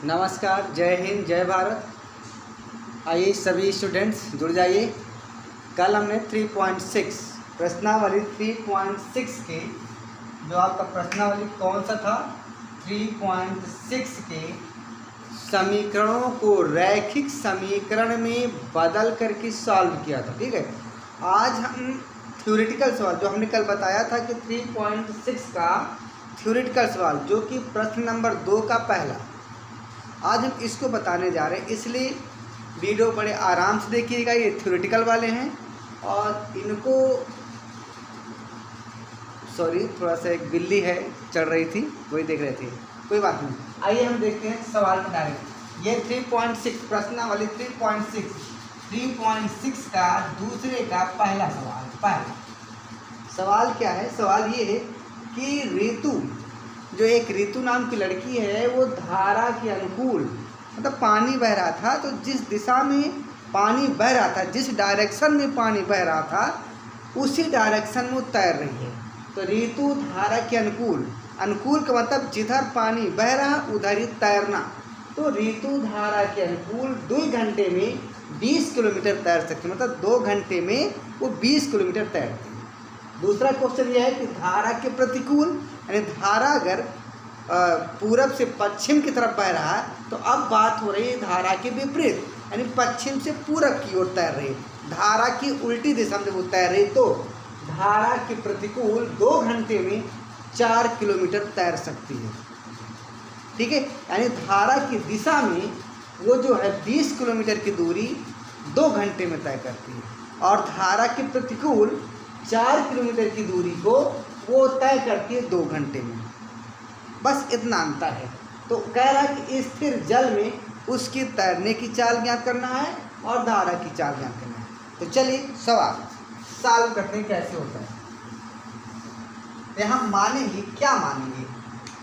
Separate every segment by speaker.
Speaker 1: नमस्कार, जय हिंद, जय भारत। आइए सभी स्टूडेंट्स जुड़ जाइए। कल हमने 3.6 प्रश्नावली 3.6 के जो आपका प्रश्नावली कौन सा था 3.6 के समीकरणों को रैखिक समीकरण में बदल करके सॉल्व किया था। ठीक है, आज हम थ्योरेटिकल सवाल जो हमने कल बताया था कि 3.6 का थ्योरेटिकल सवाल जो कि प्रश्न नंबर 2 का पहला, आज हम इसको बताने जा रहे हैं। इसलिए वीडियो बड़े आराम से देखिएगा। ये थ्योरेटिकल वाले हैं और इनको थोड़ा सा एक बिल्ली है चढ़ रही थी, वही देख रहे थे, कोई बात नहीं। आइए हम देखते हैं सवाल में डायरेक्ट। ये 3.6 प्रश्नावली 3.6 का दूसरे का पहला सवाल क्या है? सवाल ये है कि ऋतु जो एक ऋतु नाम की लड़की है वो धारा के अनुकूल मतलब पानी बह रहा था, तो जिस दिशा में पानी बह रहा था, जिस डायरेक्शन में पानी बह रहा था उसी डायरेक्शन में वो तैर रही है। तो ऋतु धारा के अनुकूल का मतलब जिधर पानी बह रहा उधर ही तैरना। तो ऋतु धारा के अनुकूल 2 घंटे में 20 किलोमीटर तैर सकती है, मतलब 2 घंटे में वो 20 किलोमीटर तैरती है। दूसरा क्वेश्चन यह है कि धारा के प्रतिकूल, यानी धारा अगर पूरब से पश्चिम की तरफ बह रहा है तो अब बात हो रही है धारा के विपरीत, यानी पश्चिम से पूरब की ओर तैर रही है, धारा की उल्टी दिशा में वो तैर रही, तो धारा के प्रतिकूल 2 घंटे में 4 किलोमीटर तैर सकती है। ठीक है, यानी धारा की दिशा में वो जो है 20 किलोमीटर की दूरी 2 घंटे में तय करती है और धारा के प्रतिकूल 4 किलोमीटर की दूरी को वो तय करती है 2 घंटे में। बस इतना अंतर है। तो कह रहा है कि स्थिर जल में उसकी तैरने की चाल ज्ञात करना है और धारा की चाल ज्ञात करना है। तो चलिए सवाल सॉल्व करते हैं कैसे होता है। तो हम मानेंगे, क्या मानेंगे?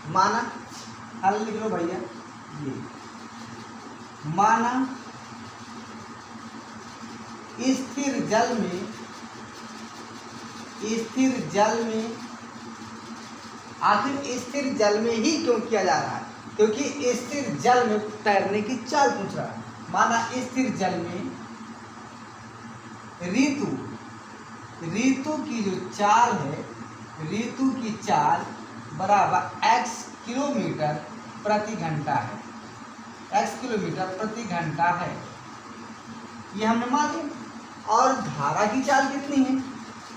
Speaker 1: माना, हल लिख लो भैया, ये माना स्थिर जल में आखिर स्थिर जल में ही क्यों किया जा रहा है? क्योंकि स्थिर जल में तैरने की चाल पूछ रहा है। माना स्थिर जल में ऋतु की जो चाल है, ऋतु की चाल बराबर x किलोमीटर प्रति घंटा है, x किलोमीटर प्रति घंटा है, ये हमने मान लिया। और धारा की चाल कितनी है?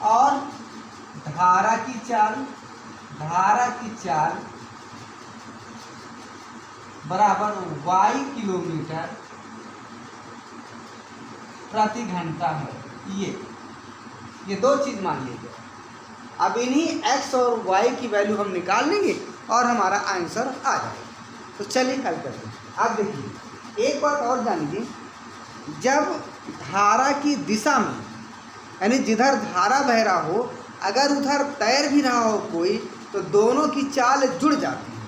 Speaker 1: और धारा की चाल बराबर y किलोमीटर प्रति घंटा है। ये 2 चीज़ मान लीजिए। अब इन्हीं x और y की वैल्यू हम निकाल लेंगे और हमारा आंसर आ जाएगा। तो चलिए हल करते हैं। अब देखिए एक बात और जान लीजिए, जब धारा की दिशा में यानी जिधर धारा बह रहा हो अगर उधर तैर भी रहा हो कोई, तो दोनों की चाल जुड़ जाती है।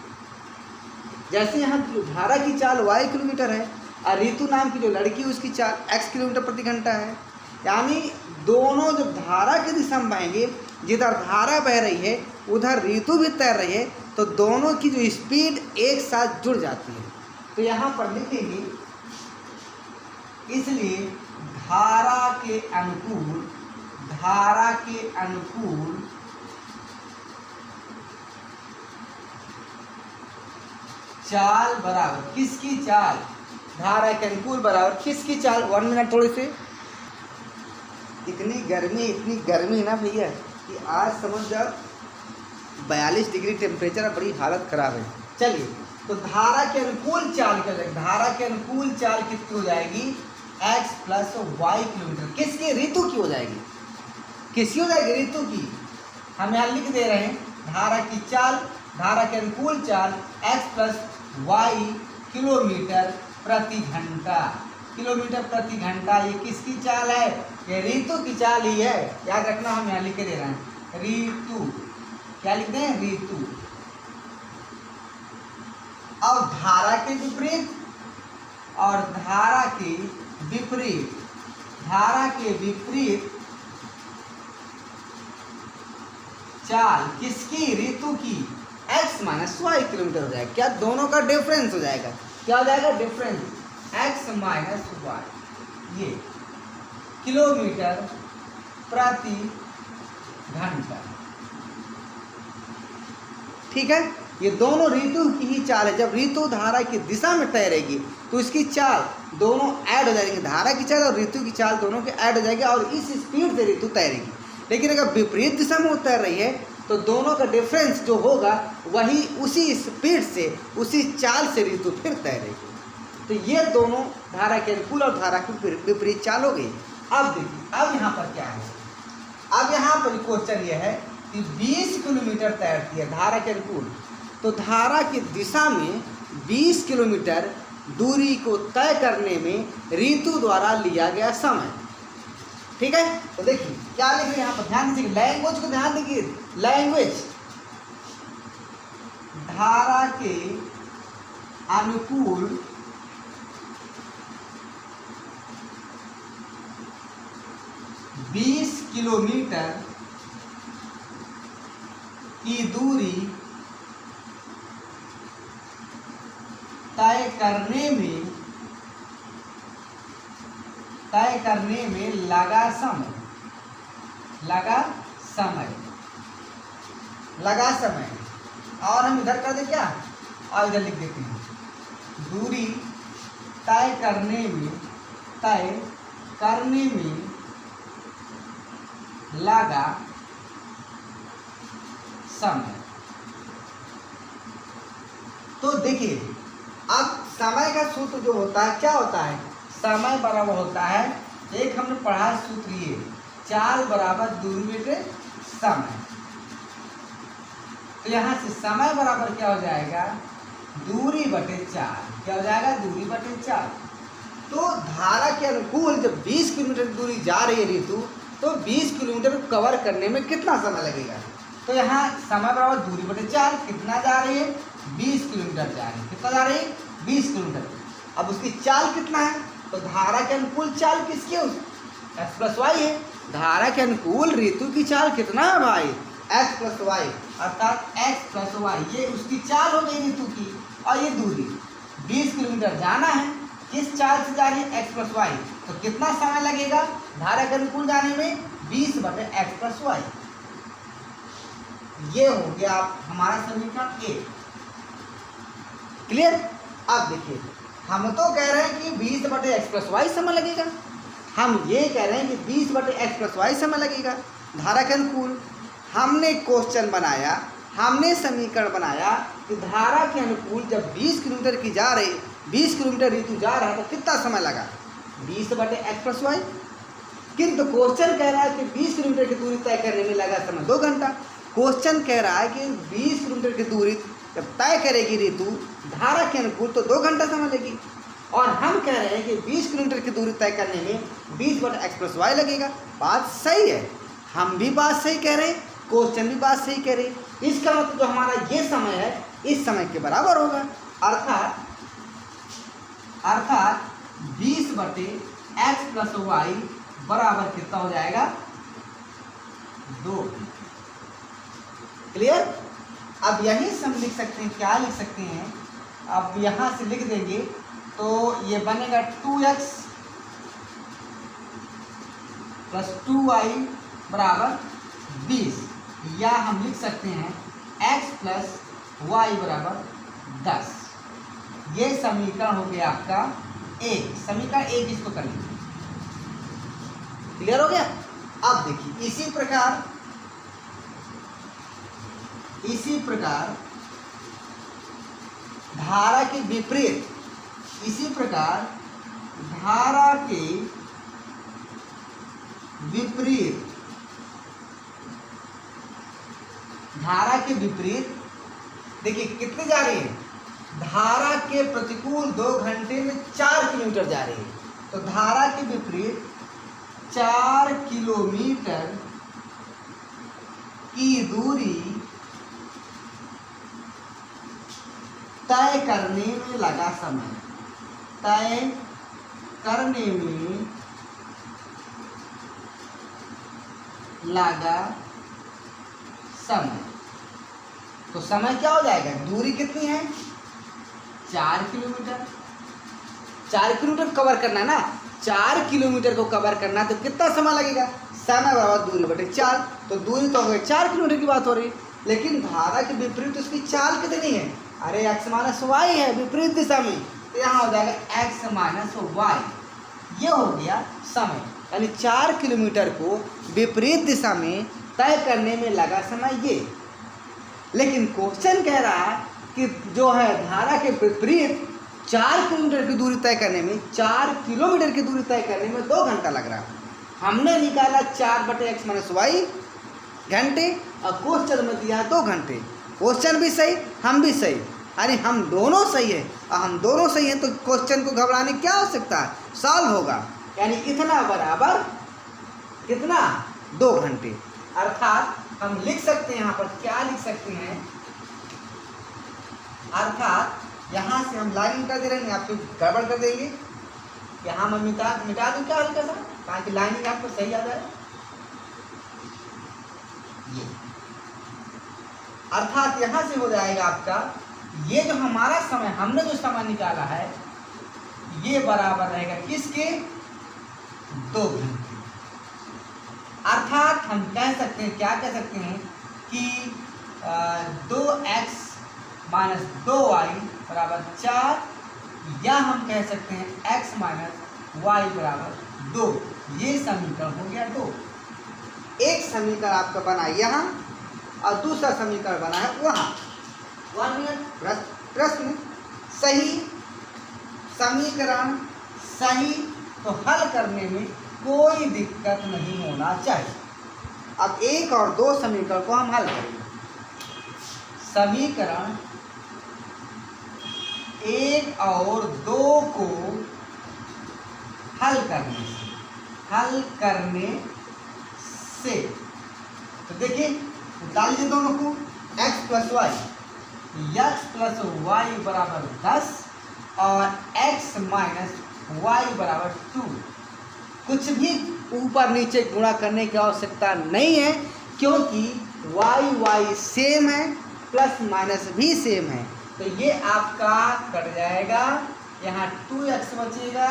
Speaker 1: जैसे यहाँ धारा की चाल y किलोमीटर है और ऋतु नाम की जो लड़की उसकी चाल x किलोमीटर प्रति घंटा है, यानी दोनों जब धारा की दिशा में बहेंगे, जिधर धारा बह रही है उधर ऋतु भी तैर रही है, तो दोनों की जो स्पीड एक साथ जुड़ जाती है। तो यहाँ पर लिखेंगे, इसलिए धारा के अनुकूल चाल बराबर किसकी चाल? धारा के अनुकूल बराबर किसकी चाल? 1 मिनट, थोड़ी सी इतनी गर्मी ना भैया कि आज समझ जाओ 42 डिग्री टेम्परेचर है, बड़ी हालत खराब है। चलिए, तो धारा के अनुकूल चाल क्या जाएगी? धारा के अनुकूल चाल कितनी हो जाएगी? x plus y kilometre. किसकी? ऋतु की हो जाएगी। किसकी हो जाएगी? ऋतु की। हम यहाँ लिख दे रहे हैं धारा की चाल, धारा के अनुकूल चाल x प्लस y किलोमीटर प्रति घंटा। किलोमीटर प्रति घंटा ये किसकी चाल है? ये ऋतु की चाल ही है, याद रखना। हम यहाँ लिख के दे रहे हैं ऋतु, क्या लिख दें? ऋतु। और धारा के विपरीत, धारा के विपरीत चाल किसकी? ऋतु की। x माइनस वाई किलोमीटर हो जाएगा। क्या दोनों का डिफरेंस हो जाएगा? क्या हो जाएगा डिफरेंस x माइनस वाई, ये किलोमीटर प्रति घंटा। ठीक है, ये दोनों ऋतु की ही चाल है। जब ऋतु धारा की दिशा में तैरेगी तो इसकी चाल दोनों ऐड हो जाएगी, धारा की चाल और ऋतु की चाल दोनों के ऐड हो जाएगी और इस स्पीड से ऋतु तैरेगी। लेकिन अगर विपरीत दिशा में तैर रही है तो दोनों का डिफरेंस जो होगा वही उसी स्पीड से उसी चाल से ऋतु फिर तैरेगी। तो ये दोनों धारा के अनुकूल और धारा की विपरीत चाल हो गई। अब देखिए, अब यहाँ पर क्या है, अब यहाँ पर क्वेश्चन ये है कि 20 किलोमीटर तैरती है धारा के अनुकूल, तो धारा की दिशा में 20 किलोमीटर दूरी को तय करने में ऋतु द्वारा लिया गया समय। ठीक है, तो देखिए क्या लिख रहे हैं यहाँ पर, ध्यान दीजिए, लैंग्वेज को ध्यान दीजिए। लैंग्वेज धारा के अनुकूल बीस किलोमीटर की दूरी तय करने में लगा समय। और हम इधर कर दे क्या, और इधर लिख देते हैं दूरी तय करने में लगा समय। तो देखिए, अब समय का सूत्र जो होता है क्या होता है, समय बराबर होता है, एक हमने पढ़ा सूत्र ये, चाल बराबर दूरी बटे समय। तो यहाँ से समय बराबर क्या हो जाएगा, दूरी बटे चाल। क्या हो जाएगा, दूरी बटे चाल। तो धारा के अनुकूल जब 20 किलोमीटर दूरी जा रही है ऋतु, तो 20 किलोमीटर को कवर करने में कितना समय लगेगा, तो यहाँ समय बराबर दूरी बटे चाल। कितना जा रही है, 20 किलोमीटर जा रही है। कितना जा रही है, 20 किलोमीटर। अब उसकी चाल कितना है, तो धारा के अनुकूल चाल किसकी है, x प्लस वाई है। धारा के अनुकूल ऋतु की चाल कितना है भाई, x प्लस वाई, अर्थात x प्लस वाई, ये उसकी चाल हो गई ऋतु की। और ये दूरी 20 किलोमीटर जाना है, किस चाल से जा रही है, x प्लस वाई। तो कितना समय लगेगा धारा के अनुकूल जाने में, 20 बटे x प्लस वाई। ये हो गया हमारा समीकरण 1। क्लियर। अब देखिए, हम तो कह रहे हैं कि 20 बटे एक्स प्लस वाई समय लगेगा, हम ये कह रहे हैं कि 20 बटे एक्स प्लस वाई समय लगेगा धारा के अनुकूल। हमने क्वेश्चन बनाया, हमने समीकरण बनाया कि धारा के अनुकूल जब 20 किलोमीटर की जा रही, 20 किलोमीटर ऋतु जा रहा है तो कितना समय लगा, 20 बटे एक्स प्लस वाई। किंतु क्वेश्चन कह रहा है कि 20 किलोमीटर की दूरी तय करने में लगा समय 2 घंटा। क्वेश्चन कह रहा है कि 20 किलोमीटर की दूरी जब तय करेगी ऋतु धारा के अनुकूल तो 2 घंटा समय लगेगी। और हम कह रहे हैं कि 20 किलोमीटर की दूरी तय करने में 20 बटे एक्स प्लस वाई लगेगा। बात सही है, हम भी बात सही कह रहे हैं, क्वेश्चन भी बात सही कह रहे हैं। इसका मतलब जो हमारा ये समय है इस समय के बराबर होगा, अर्थात 20 बटे एक्स प्लस वाई बराबर कितना हो जाएगा, 2। क्लियर। अब यहीं से हम लिख सकते हैं, क्या लिख सकते हैं, अब यहाँ से लिख देंगे तो ये बनेगा 2x प्लस 2y बराबर 20, या हम लिख सकते हैं x प्लस वाई बराबर 10। ये समीकरण हो गया आपका 1, समीकरण 1 इसको कर लीजिए। क्लियर हो गया। अब देखिए, इसी प्रकार धारा के विपरीत, धारा के विपरीत देखिए कितने जा रही है, धारा के प्रतिकूल 2 घंटे में 4 किलोमीटर जा रही है। तो धारा के विपरीत 4 किलोमीटर की दूरी तय करने में लगा समय, तो समय क्या हो जाएगा, दूरी कितनी है, 4 किलोमीटर। 4 किलोमीटर कवर करना है ना, 4 किलोमीटर को कवर करना तो कितना समय लगेगा, समय बराबर दूरी बटे 4, तो दूरी तो हो गई 4 किलोमीटर की बात हो रही, लेकिन धारा के विपरीत उसकी चाल कितनी है, अरे x माइनस वाई है विपरीत दिशा में, तो यहाँ हो जाएगा x माइनस वाई, ये हो गया समय, यानी 4 किलोमीटर को विपरीत दिशा में तय करने में लगा समय ये। लेकिन क्वेश्चन कह रहा है कि जो है धारा के विपरीत 4 किलोमीटर की दूरी तय करने में, 4 किलोमीटर की दूरी तय करने में 2 घंटा लग रहा है। हमने निकाला 4 बटे x माइनस वाई घंटे और क्वेश्चन में दिया 2 घंटे। क्वेश्चन भी सही, हम भी सही, अरे हम दोनों सही है, और हम दोनों सही हैं तो क्वेश्चन को घबराने क्या हो सकता है, सॉल्व होगा, यानी इतना बराबर कितना 2 घंटे। अर्थात हम लिख सकते हैं यहाँ पर क्या लिख सकते हैं, अर्थात यहाँ से हम लाइन मिटा दे रहे हैं, आपको गड़बड़ कर देंगे, यहाँ मैं मिटा दूँ क्या हल्का सा, ताकि लाइनिंग आपको सही आ जाए। ये अर्थात यहाँ से हो जाएगा आपका, ये जो हमारा समय, हमने जो समय निकाला है ये बराबर रहेगा किसके, 2 घंटे। अर्थात हम कह सकते हैं, क्या कह सकते हैं कि 2x माइनस 2y बराबर 4, या हम कह सकते हैं x माइनस वाई बराबर 2, ये समीकरण हो गया 2। एक समीकरण आपका बना यहाँ और दूसरा समीकरण बना है वहाँ। 1 मिनट, प्रश्न सही समीकरण सही तो हल करने में कोई दिक्कत नहीं होना चाहिए। अब 1 और 2 समीकरण को हम हल करेंगे। समीकरण 1 और 2 को हल करने से तो देखिए डाल दीजिए दोनों को, x plus Y, x plus Y बराबर 10 और x माइनस वाई बराबर 2। कुछ भी ऊपर नीचे गुणा करने की आवश्यकता नहीं है, क्योंकि y सेम है, प्लस माइनस भी सेम है, तो ये आपका कट जाएगा, यहाँ 2x बचेगा,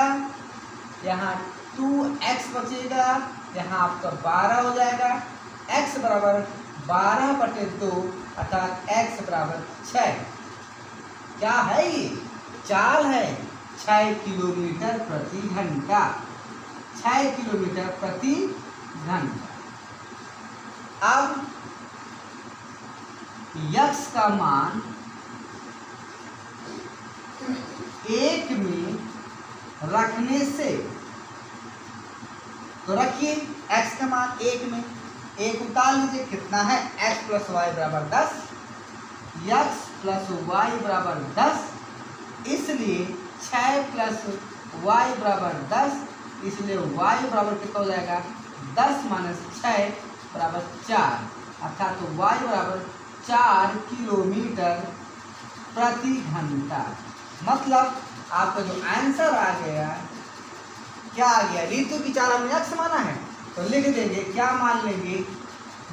Speaker 1: यहाँ 2x बचेगा, यहाँ आपका 12 हो जाएगा, x बराबर 12 बटे 2 अर्थात x बराबर 6। क्या है ये, चाल है 6 किलोमीटर प्रति घंटा, 6 किलोमीटर प्रति घंटा। अब x का मान 1 में रखने से, तो रखिए x का मान 1 में, 1 उतार लीजिए, कितना है x प्लस वाई बराबर 10, x प्लस वाई बराबर 10, इसलिए 6 प्लस वाई बराबर 10, इसलिए y बराबर कितना हो जाएगा 10 माइनस 6 बराबर 4, अर्थात तो y बराबर 4 किलोमीटर प्रति घंटा। मतलब आपका जो आंसर आ गया, क्या आ गया, ऋतु की चाल हमने x माना है, तो लिख देंगे, क्या मान लेंगे,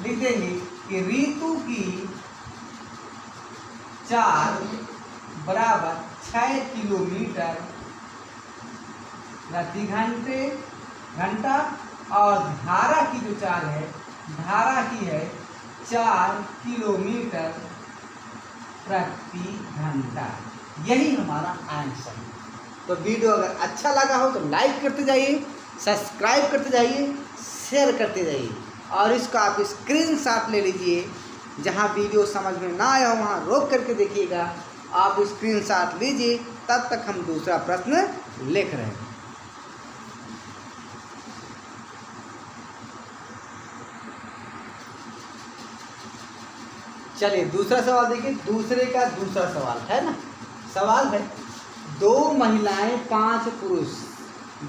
Speaker 1: लिख देंगे कि ऋतु की चाल बराबर 6 किलोमीटर प्रति घंटा, और धारा की जो चाल है, धारा की है 4 किलोमीटर प्रति घंटा। यही हमारा आंसर है। तो वीडियो अगर अच्छा लगा हो तो लाइक करते जाइए, सब्सक्राइब करते जाइए, शेयर करते जाइए, और इसका आप स्क्रीनशॉट ले लीजिए। जहाँ वीडियो समझ में ना आया हो वहाँ रोक करके देखिएगा, आप स्क्रीनशॉट लीजिए, तब तक हम दूसरा प्रश्न लिख रहे हैं। चलिए दूसरा सवाल देखिए, दूसरे का दूसरा सवाल है ना, सवाल है 2 महिलाएं 5 पुरुष,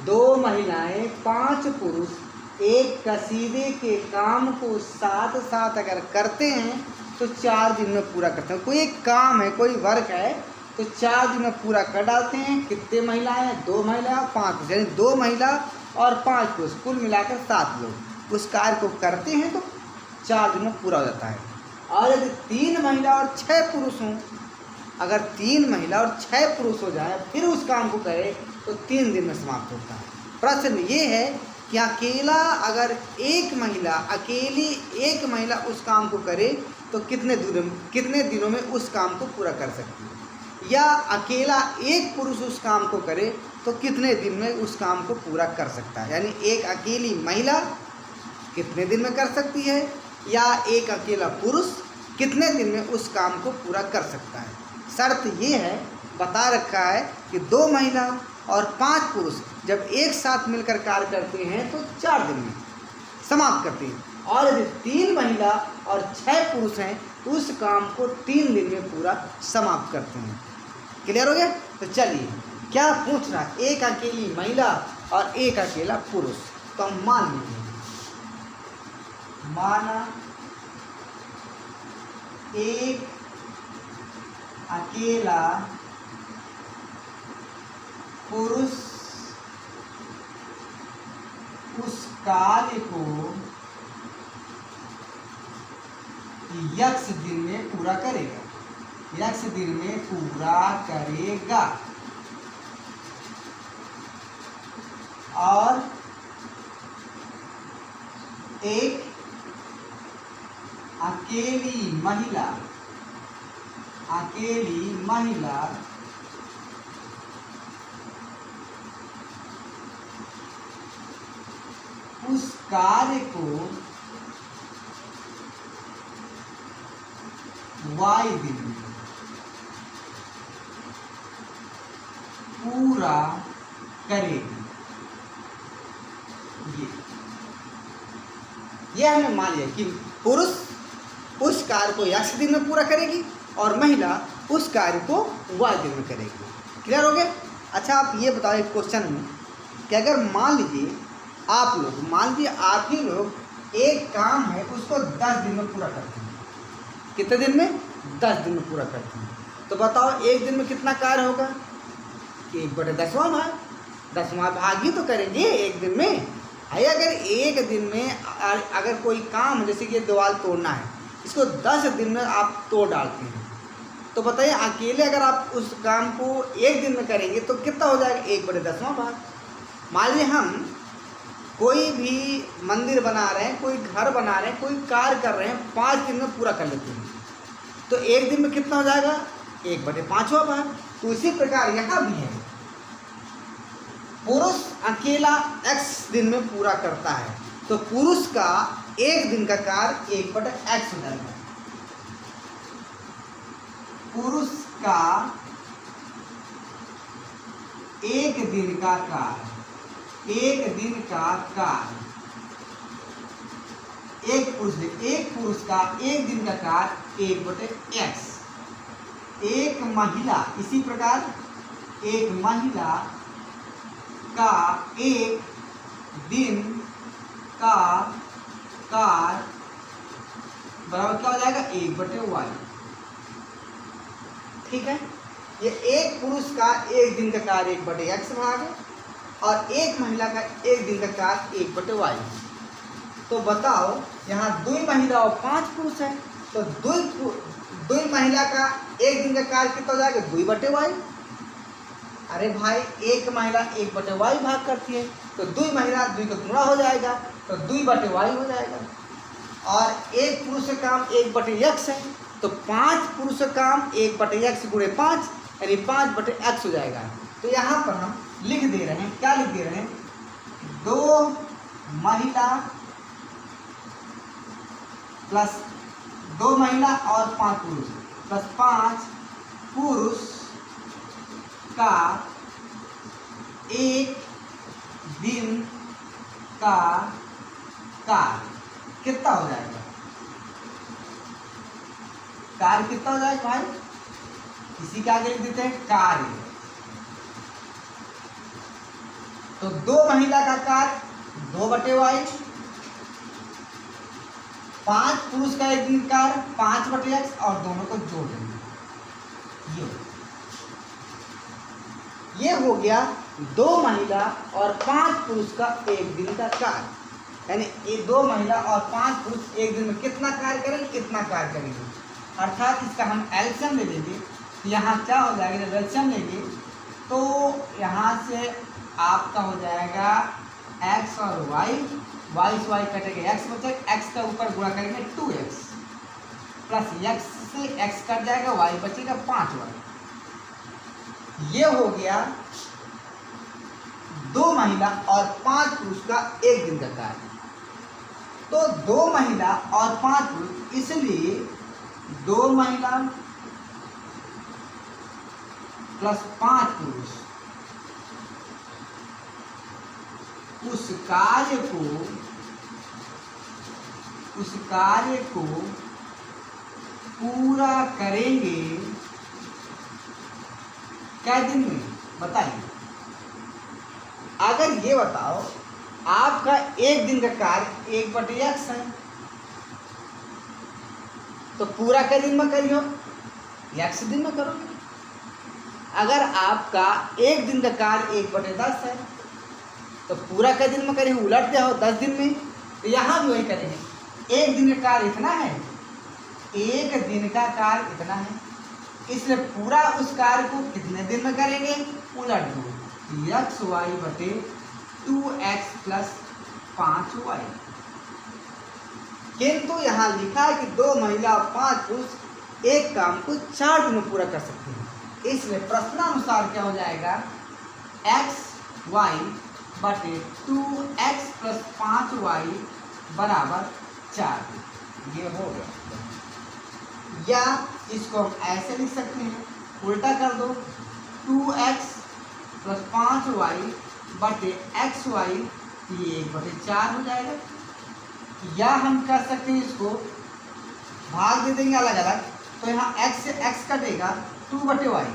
Speaker 1: 2 महिलाएं 5 पुरुष एक कसीदे के काम को साथ साथ अगर करते हैं तो 4 दिन में पूरा करते हैं। कोई एक काम है, कोई वर्क है, तो 4 दिन में पूरा कर डालते हैं। कितने महिलाएं हैं, 2 महिला 5 पुरुष, यानी 2 महिला और 5 पुरुष, कुल मिलाकर 7 लोग उस कार्य को करते हैं तो 4 दिन में पूरा हो जाता है। और यदि 3 महिला और 6 पुरुष हों अगर 3 महिला और 6 पुरुष हो जाए फिर उस काम को करे तो 3 दिन में समाप्त होता है। प्रश्न ये है कि अकेला अगर अकेली एक महिला उस काम को करे तो कितने दिनों में उस काम को पूरा कर सकती है, या अकेला एक पुरुष उस काम को करे तो कितने दिन में उस काम को पूरा कर सकता है। यानी एक अकेली महिला कितने दिन में कर सकती है, या एक अकेला पुरुष कितने दिन में उस काम को पूरा कर सकता है। शर्त ये है, बता रखा है कि 2 महिला और 5 पुरुष जब एक साथ मिलकर कार्य करते हैं तो 4 दिन में समाप्त करते हैं, और यदि 3 महिला और 6 पुरुष हैं तो उस काम को 3 दिन में पूरा समाप्त करते हैं। क्लियर हो गया? तो चलिए क्या पूछ रहा है, एक अकेली महिला और एक अकेला पुरुष। तो हम मान लीजिए, माना एक अकेला पुरुष उस कार्य को x दिन में पूरा करेगा, x दिन में पूरा करेगा, और एक अकेली महिला उस कार्य को y दिन में पूरा करेगी। ये हमने मान लिया कि पुरुष उस कार्य को x दिन में पूरा करेगी और महिला उस कार्य को y दिन में करेगी। क्लियर हो गया? अच्छा, आप ये बताओ एक क्वेश्चन में कि अगर मान लीजिए आप ही लोग एक काम है उसको 10 दिन में पूरा करते हैं। कितने दिन में? 10 दिन में पूरा करते हैं। तो बताओ एक दिन में कितना कार्य होगा? 1/10वां भाग, 10वां भाग ही तो करेंगे एक दिन में। अगर एक दिन में अगर कोई काम जैसे कि दीवार तोड़ना है, इसको 10 दिन में आप तोड़ डालते हैं, तो बताइए अकेले अगर आप उस काम को एक दिन में करेंगे तो कितना हो जाएगा? 1/10वां भाग। मान लीजिए हम कोई भी मंदिर बना रहे हैं, कोई घर बना रहे हैं, कोई कार्य कर रहे हैं, 5 दिन में पूरा कर लेते हैं, तो एक दिन में कितना हो जाएगा? 1/5वां भाग। तो इसी प्रकार यहाँ भी है, पुरुष अकेला x दिन में पूरा करता है तो पुरुष का एक दिन का कार्य 1/x हो जाएगा। पुरुष का एक दिन का कार्य एक पुरुष का एक दिन का कार्य 1/x। एक महिला, इसी प्रकार एक महिला का एक दिन का कार्य बराबर क्या हो जाएगा? 1/y। ठीक है, ये एक पुरुष का एक दिन का कार्य 1/x भाग है और एक महिला का एक दिन का कार्य 1/y। तो बताओ यहाँ 2 महिला और 5 पुरुष है, तो 2 महिला का एक दिन का कार्य कितना हो जाएगा? 2/y। अरे भाई, एक महिला 1/y भाग करती है तो 2 महिला 2 का गुणा हो जाएगा तो 2/y हो जाएगा। और एक पुरुष का काम 1/x है तो 5 पुरुष का काम 1/x गुणे 5 यानी 5/x हो जाएगा। तो यहाँ पर हम लिख दे रहे हैं, क्या लिख दे रहे हैं? 2 महिला प्लस 2 महिला और 5 पुरुष प्लस 5 पुरुष का एक दिन का कार्य कितना हो जाएगा? कार्य कितना हो जाएगा भाई? इसी के आगे लिख देते हैं कार्य। तो 2 महिला का कार्य 2/y, 5 पुरुष का एक दिन कार्य 5/x और दोनों को जोड़ देंगे। ये हो गया 2 महिला और 5 पुरुष का एक दिन का कार्य। यानी ये 2 महिला और 5 पुरुष एक दिन में कितना कार्य करेंगे? कितना कार्य करेंगे, अर्थात इसका हम एलसीएम ले लेंगे। यहाँ क्या हो जाएगा, जब एलसीएम लेंगे तो यहाँ से आपका हो जाएगा x और y, y से y कटेगा, x बचेगा, x का ऊपर गुणा करेंगे 2x प्लस x से x कट जाएगा, y बचेगा 5y। ये हो गया 2 महिला और 5 पुरुष का एक दिन का कार्य। तो 2 महिला और 5 पुरुष, इसलिए 2 महिला प्लस 5 पुरुष उस कार्य को पूरा करेंगे क्या दिन में, बताइए। अगर ये बताओ आपका एक दिन का कार्य 1/x है, तो पूरा क्या दिन में करियो, x दिन में करोगे। अगर आपका एक दिन का कार्य 1/10 है, तो पूरा क्या दिन में करेंगे, उलट जाओ 10 दिन में, तो यहाँ भी वही करेंगे। एक दिन का कार्य इतना है, एक दिन का कार्य इतना है, इसलिए पूरा उस कार्य को कितने दिन में करेंगे, उलट दो, xy बटे 2x प्लस 5y। किंतु यहाँ लिखा है कि 2 महिला और 5 पुरुष एक काम को 4 दिन में पूरा कर सकते हैं, इसलिए प्रश्नानुसार क्या हो जाएगा, xy बटे 2x प्लस 5y बराबर 4। ये हो गया। या इसको हम ऐसे लिख सकते हैं, उल्टा कर दो, 2x प्लस 5y बटे xy, ये 1/4 हो जाएगा। या हम कर सकते हैं इसको भाग दे देंगे अलग अलग, तो यहाँ x से x कटेगा, 2/y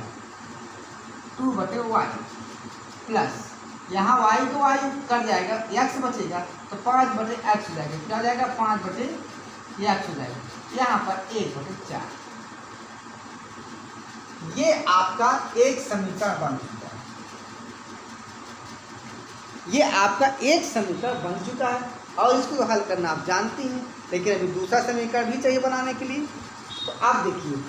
Speaker 1: प्लस यहाँ y तो y कट जाएगा, x बचेगा, तो 5/x हो जाएगा, क्या हो जाएगा, 5/x हो जाएगा। यहाँ पर 1/4। ये आपका एक समीकरण बन चुका है, ये आपका एक समीकरण बन चुका है, और इसको हल करना आप जानते हैं। लेकिन अभी दूसरा समीकरण भी चाहिए बनाने के लिए। तो आप देखिए,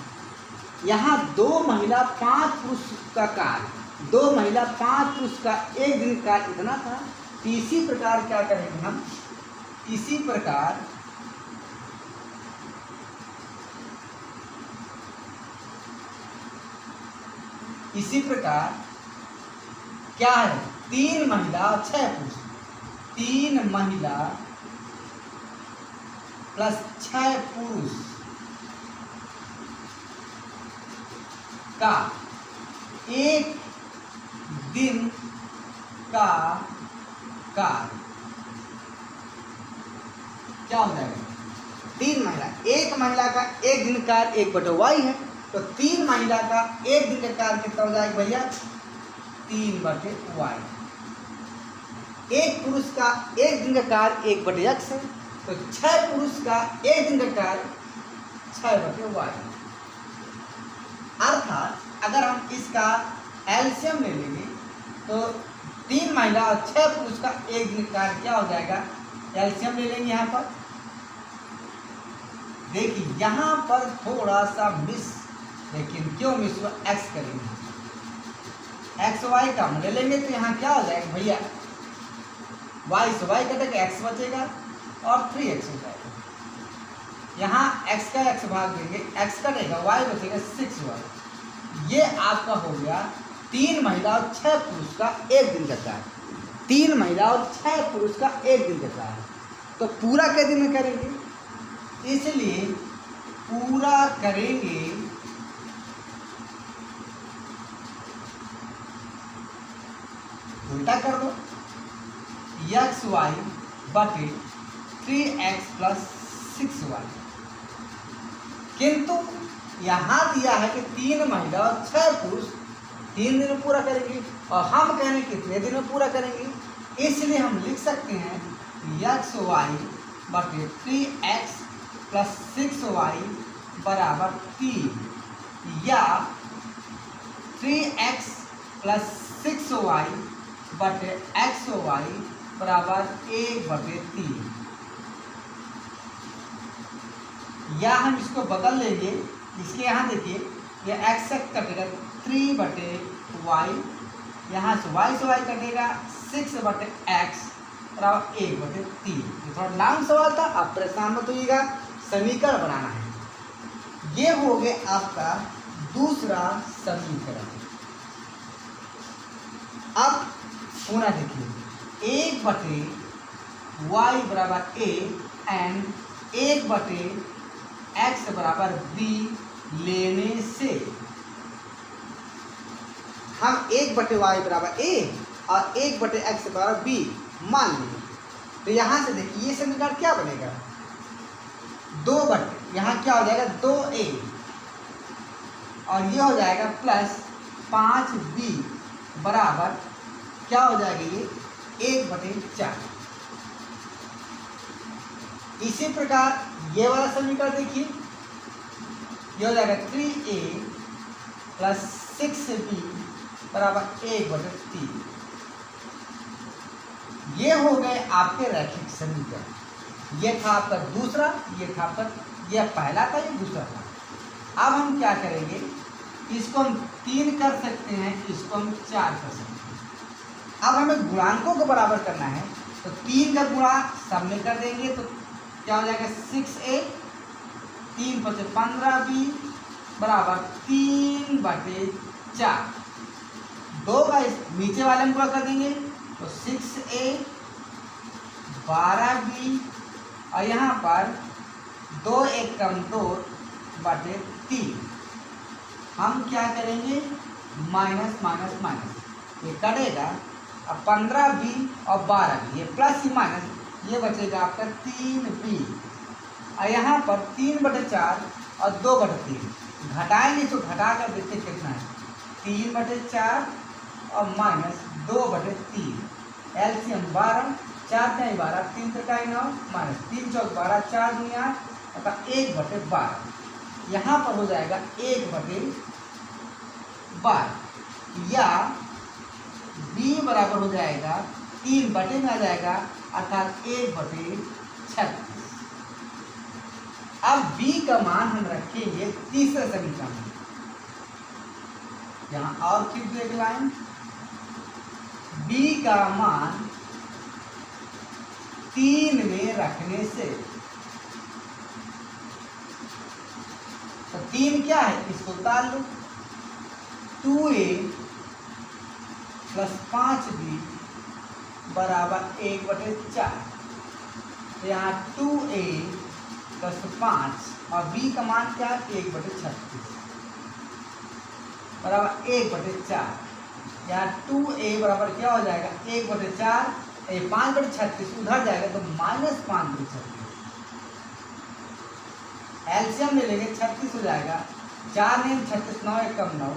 Speaker 1: यहाँ 2 महिला 5 पुरुष का कार्य, 2 महिला 5 पुरुष का एक दिन का इतना था। इसी प्रकार क्या करेंगे हम, इसी प्रकार क्या है, 3 महिला 6 पुरुष, 3 महिला प्लस 6 पुरुष का एक दिन का कार्य क्या हो जाएगा, 3 महिला, एक महिला का एक दिन कार्य 1/y है, तो 3 महिला का एक दिन का कार्य कितना हो जाएगा भैया, 3/y। एक पुरुष का एक दिन का कार्य 1/x है, तो 6 पुरुष का एक दिन का कार्य 6/y। अर्थात अगर हम इसका एलसीएम ले लेंगे तो 3 महिला और 6 पुरुष का एक दिन का कार्य क्या हो जाएगा, एलसीएम ले लेंगे। यहाँ पर देखिए, यहाँ पर थोड़ा सा मिस, लेकिन क्यों मिस हुआ, एक्स करेंगे, एक्स वाई का हम ले लेंगे, तो यहाँ क्या हो जाएगा भैया, वाई से वाई कटेगा, एक्स बचेगा और 3x हो जाएगा। यहाँ x का x भाग देंगे, x कटेगा, y बचेगा 6y। ये आपका हो गया 3 महिला और 6 पुरुष का एक दिन का कार्य, 3 महिला और 6 पुरुष का एक दिन का कार्य। तो पूरा के दिन में करेंगे, इसलिए पूरा करेंगे उल्टा कर दो, xy बटे 3x प्लस 6y। किंतु यहाँ दिया है कि 3 महिला और 6 पुरुष 3 दिन में पूरा करेंगे, और हम कह रहे हैं कितने दिन में पूरा करेंगे, इसलिए हम लिख सकते हैं xy बटे 3x प्लस 6y बराबर 3, या 3x प्लस 6y बटे xy बराबर 1/3। या हम इसको बदल लेंगे, इसके यहाँ देखिए ये x से कटेगा 3/y, यहाँ से y कटेगा 6/x बराबर 1/3। ये थोड़ा लॉन्ग सवाल था, आप परेशान मत होइएगा, समीकरण बनाना है। ये हो गया आपका दूसरा समीकरण। अब पुनः देखिए 1/y बराबर a एंड 1/x बराबर b लेने से हम 1/y बराबर a और 1/x बराबर b मान लेंगे। तो यहाँ से देखिए ये समीकरण क्या बनेगा, 2/, यहाँ क्या हो जाएगा 2a और ये हो जाएगा प्लस 5b बराबर क्या हो जाएगा ये 1/4। इसी प्रकार ये वाला समीकरण देखिए, ये हो जाएगा 3a प्लस 6b बराबर 1/3। ये हो गए आपके रैखिक समीकरण। ये था आपका दूसरा, ये था आपका, ये पहला था, ये दूसरा था। अब हम क्या करेंगे, इसको हम 3 कर सकते हैं, इसको हम 4 कर सकते हैं। अब हमें गुणांकों को बराबर करना है, तो 3 का गुणा सब में कर देंगे, तो क्या हो जाएगा 6a 3×5 15b बराबर 3/4। 2 का नीचे वाले में गुणा कर देंगे, तो 6a 12b और यहाँ पर 2 1 कम 2/3। हम क्या करेंगे, माइनस माइनस माइनस, ये कटेगा। अब 15b और 12b, ये प्लस ही माइनस, ये बचेगा आपका 3b और यहाँ पर 3/4 और 2/3 घटाएंगे, तो घटा कर देखते कितना है, 3/4 और माइनस 2/3। एलसीएम 12, 4 × 12, 3 × 9 माइनस 3 × 12, 4 × 8 अर्थात 1/12। यहाँ पर हो जाएगा 1/12 या b बराबर हो जाएगा 3/, में आ जाएगा अर्थात 1/36। अब b का मान हम रखेंगे तीसरे समीकरण में। यहाँ और खींच दो एक लाइन, b का मान 3 में रखने से, तो 3 क्या है, इसको उतार लो, 2a प्लस 5b बराबर 1/4। तो यहाँ 2a प्लस 5 और b का मान क्या है 1/36 बराबर 1/4। यहाँ 2a बराबर क्या हो जाएगा 1/4, 5/36 उधर जाएगा तो माइनस 5/36। एलसीएम ले लेंगे 36 हो जाएगा, 4 × 36 9 1 कम 9,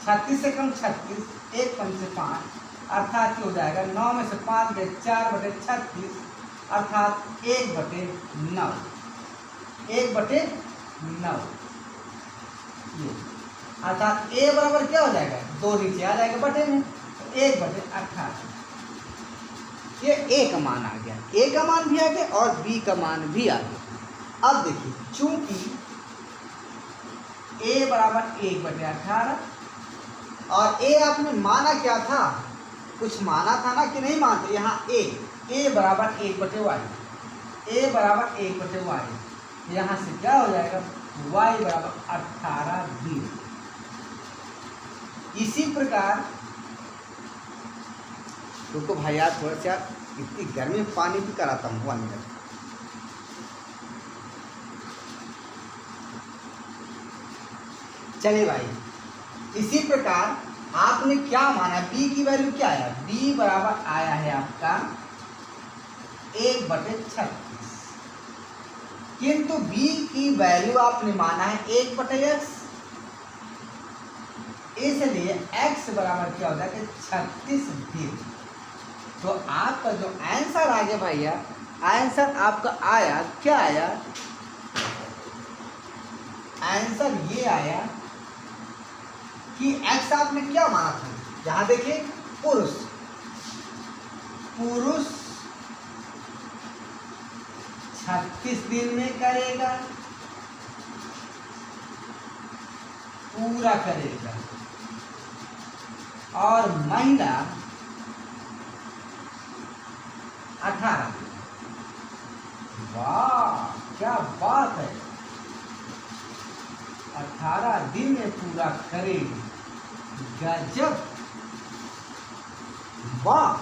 Speaker 1: 36 से कम 36, 1 कम से 5 अर्थात हो जाएगा 9 में से 5 गए 4/36 अर्थात 1/9, 1/9। ये अर्थात a बराबर क्या हो जाएगा, 2 नीचे आ जाएगा बटे में, तो 1/18। ये a का मान आ गया, a का मान भी आ गया और b का मान भी आ गया। अब देखिए चूंकि a बराबर 1/18 और a आपने माना क्या था, कुछ माना था ना कि नहीं मानते, यहाँ a बराबर 1/y, a बराबर 1/y, यहाँ से क्या हो जाएगा y बराबर 18b। इसी प्रकार रुको भाई यार, थोड़ा सा इतनी गर्मी में पानी भी कराता हूँ 1 मिनट। चलिए भाई, इसी प्रकार आपने क्या माना, b की वैल्यू क्या आया, b बराबर आया है आपका 1/36, किंतु b की वैल्यू आपने माना है 1/x, इसलिए x बराबर क्या हो जाएगा 36b। तो आपका जो आंसर आ गया भैया, आंसर आपका आया क्या आया, आंसर ये आया कि x आपने क्या माना था, यहाँ देखिए पुरुष, पुरुष 36 दिन में करेगा, पूरा करेगा। और महिला 18 दिन। वाह क्या बात है, 18 दिन में पूरा करेगी। गजब, वाह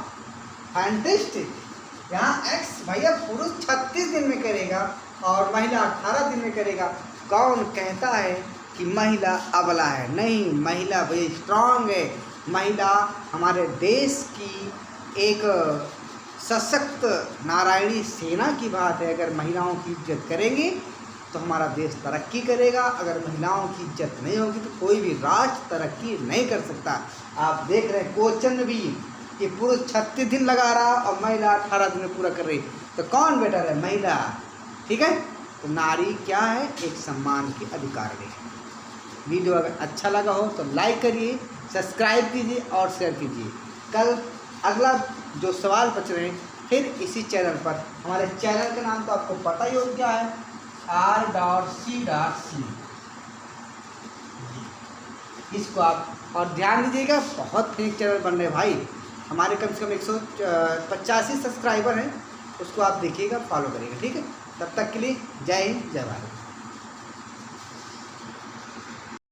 Speaker 1: फैंटास्टिक। यहाँ एक्स भैया पुरुष 36 दिन में करेगा और महिला 18 दिन में करेगा। कौन कहता है कि महिला अबला है? नहीं, महिला भाई स्ट्रांग है। महिला हमारे देश की एक सशक्त नारायणी सेना की बात है। अगर महिलाओं की इज्जत करेंगे तो हमारा देश तरक्की करेगा। अगर महिलाओं की इज्जत नहीं होगी तो कोई भी राष्ट्र तरक्की नहीं कर सकता। आप देख रहे हैं क्वेश्चन भी कि पुरुष 36 दिन लगा रहा और महिला 18 दिन में पूरा कर रही, तो कौन बेटर है? महिला। ठीक है, तो नारी क्या है? एक सम्मान की अधिकारी है। वीडियो अगर अच्छा लगा हो तो लाइक करिए, सब्सक्राइब कीजिए और शेयर कीजिए। कल अगला जो सवाल बच रहे हैं फिर इसी चैनल पर। हमारे चैनल का नाम तो आपको पता ही हो क्या है, R.C.C। इसको आप और ध्यान दीजिएगा, बहुत फेक चैनल बन रहे भाई। हमारे कम से कम 185 सब्सक्राइबर हैं, उसको आप देखिएगा, फॉलो करिएगा। ठीक है, तब तक के लिए जय हिंद, जय भारत।